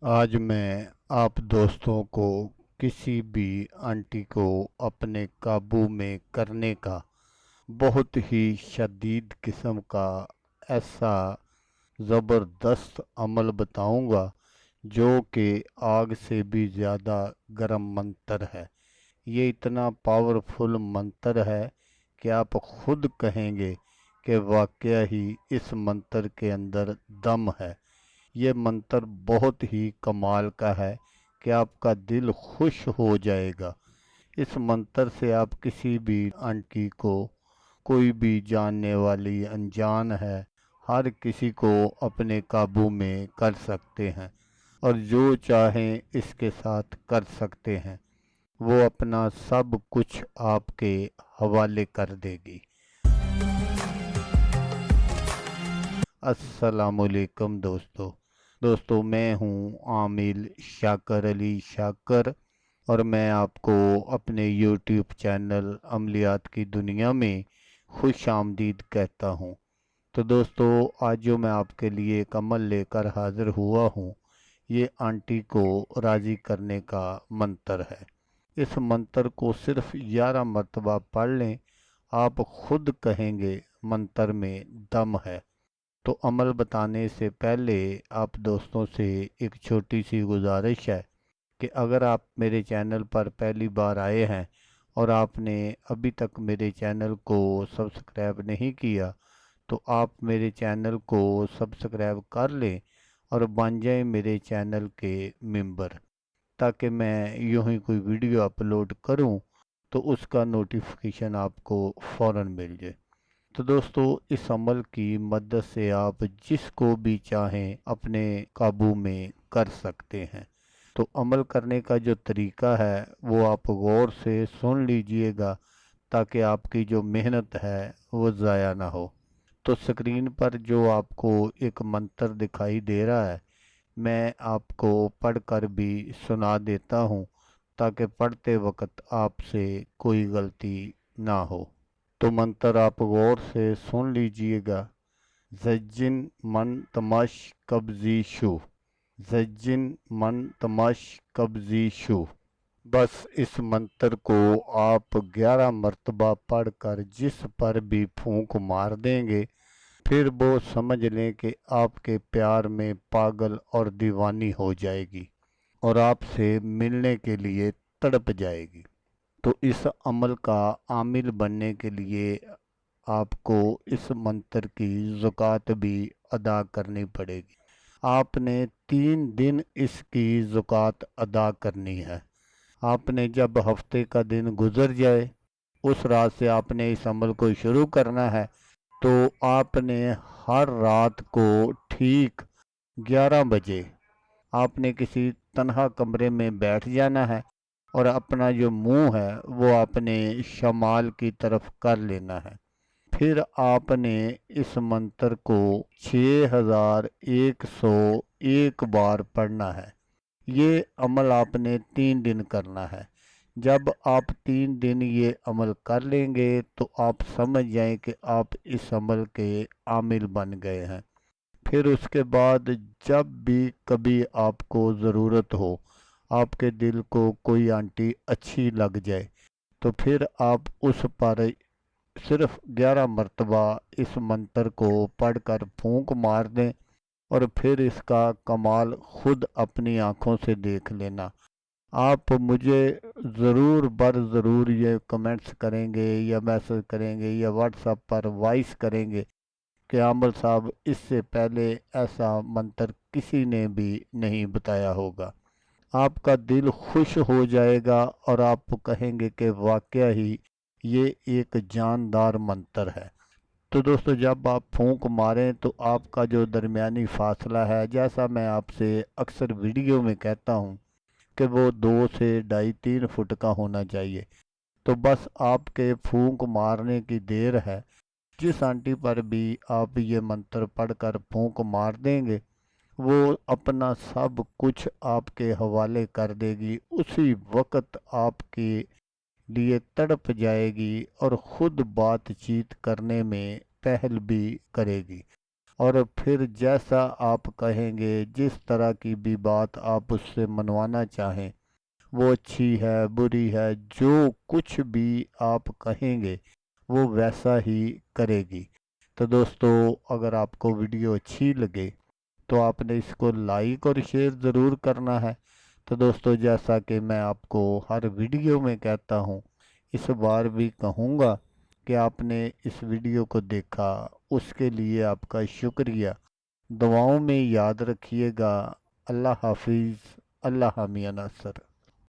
आज मैं आप दोस्तों को किसी भी आंटी को अपने काबू में करने का बहुत ही शदीद किस्म का ऐसा ज़बरदस्त अमल बताऊंगा जो कि आग से भी ज़्यादा गर्म मंतर है। ये इतना पावरफुल मंत्र है कि आप खुद कहेंगे कि वाकया ही इस मंत्र के अंदर दम है। ये मंत्र बहुत ही कमाल का है कि आपका दिल खुश हो जाएगा। इस मंत्र से आप किसी भी आंटी को, कोई भी जानने वाली अनजान है, हर किसी को अपने काबू में कर सकते हैं और जो चाहें इसके साथ कर सकते हैं। वो अपना सब कुछ आपके हवाले कर देगी। अस्सलामुअलैकुम दोस्तों मैं हूँ आमिल शाकर अली शाकर और मैं आपको अपने यूट्यूब चैनल अमलियात की दुनिया में खुश आमदीद कहता हूँ। तो दोस्तों, आज जो मैं आपके लिए एक अमल लेकर हाजिर हुआ हूँ, ये आंटी को राज़ी करने का मंत्र है। इस मंत्र को सिर्फ 11 मरतबा पढ़ लें, आप खुद कहेंगे मंत्र में दम है। तो अमल बताने से पहले आप दोस्तों से एक छोटी सी गुजारिश है कि अगर आप मेरे चैनल पर पहली बार आए हैं और आपने अभी तक मेरे चैनल को सब्सक्राइब नहीं किया, तो आप मेरे चैनल को सब्सक्राइब कर लें और बन जाएं मेरे चैनल के मेंबर, ताकि मैं यूं ही कोई वीडियो अपलोड करूं तो उसका नोटिफिकेशन आपको फ़ौरन मिल जाए। तो दोस्तों, इस अमल की मदद से आप जिसको भी चाहें अपने काबू में कर सकते हैं। तो अमल करने का जो तरीका है वो आप गौर से सुन लीजिएगा, ताकि आपकी जो मेहनत है वो ज़ाया ना हो। तो स्क्रीन पर जो आपको एक मंत्र दिखाई दे रहा है, मैं आपको पढ़कर भी सुना देता हूँ, ताकि पढ़ते वक्त आपसे कोई गलती ना हो। तो मंत्र आप गौर से सुन लीजिएगा। ज़ज्जिन मन तमश कब्ज़ीशु, ज़ज्जिन मन तमश कब्ज़ीशु। बस इस मंत्र को आप 11 मरतबा पढ़कर जिस पर भी फूंक मार देंगे, फिर वो समझ लें कि आपके प्यार में पागल और दीवानी हो जाएगी और आपसे मिलने के लिए तड़प जाएगी। तो इस अमल का आमिल बनने के लिए आपको इस मंत्र की ज़कात भी अदा करनी पड़ेगी। आपने 3 दिन इसकी ज़कात अदा करनी है। आपने जब हफ्ते का दिन गुजर जाए, उस रात से आपने इस अमल को शुरू करना है। तो आपने हर रात को ठीक 11 बजे आपने किसी तन्हा कमरे में बैठ जाना है और अपना जो मुंह है वो आपने शमाल की तरफ कर लेना है। फिर आपने इस मंत्र को 6101 बार पढ़ना है। ये अमल आपने 3 दिन करना है। जब आप 3 दिन ये अमल कर लेंगे तो आप समझ जाएं कि आप इस अमल के आमिल बन गए हैं। फिर उसके बाद जब भी कभी आपको ज़रूरत हो, आपके दिल को कोई आंटी अच्छी लग जाए, तो फिर आप उस पर सिर्फ 11 मरतबा इस मंत्र को पढ़कर फूंक मार दें और फिर इसका कमाल खुद अपनी आंखों से देख लेना। आप मुझे ज़रूर बर ज़रूर ये कमेंट्स करेंगे या मैसेज करेंगे या व्हाट्सएप पर वॉइस करेंगे कि आमिर साहब, इससे पहले ऐसा मंत्र किसी ने भी नहीं बताया होगा। आपका दिल खुश हो जाएगा और आप कहेंगे कि वाकया ही ये एक जानदार मंत्र है। तो दोस्तों, जब आप फूंक मारें तो आपका जो दरमियानी फासला है, जैसा मैं आपसे अक्सर वीडियो में कहता हूँ कि वो 2 से 2.5-3 फुट का होना चाहिए। तो बस आपके फूंक मारने की देर है। जिस आंटी पर भी आप ये मंत्र पढ़कर फूंक मार देंगे, वो अपना सब कुछ आपके हवाले कर देगी। उसी वक्त आपके लिए तड़प जाएगी और खुद बातचीत करने में पहल भी करेगी اور پھر جیسا آپ کہیں گے، جس طرح کی بھی بات آپ اس سے منوانا چاہیں، وہ اچھی ہے بری ہے، جو کچھ بھی آپ کہیں گے وہ ویسا ہی کرے گی۔ تو دوستو، اگر آپ کو ویڈیو اچھی لگے تو آپ نے اس کو لائک اور شیئر ضرور کرنا ہے۔ تو دوستو، جیسا کہ میں آپ کو ہر ویڈیو میں کہتا ہوں، اس بار بھی کہوں گا کہ آپ نے اس ویڈیو کو دیکھا، اس کے لیے آپ کا شکریہ۔ دعاؤں میں یاد رکھیے گا۔ اللہ حافظ۔ اللہ حامی ناصر۔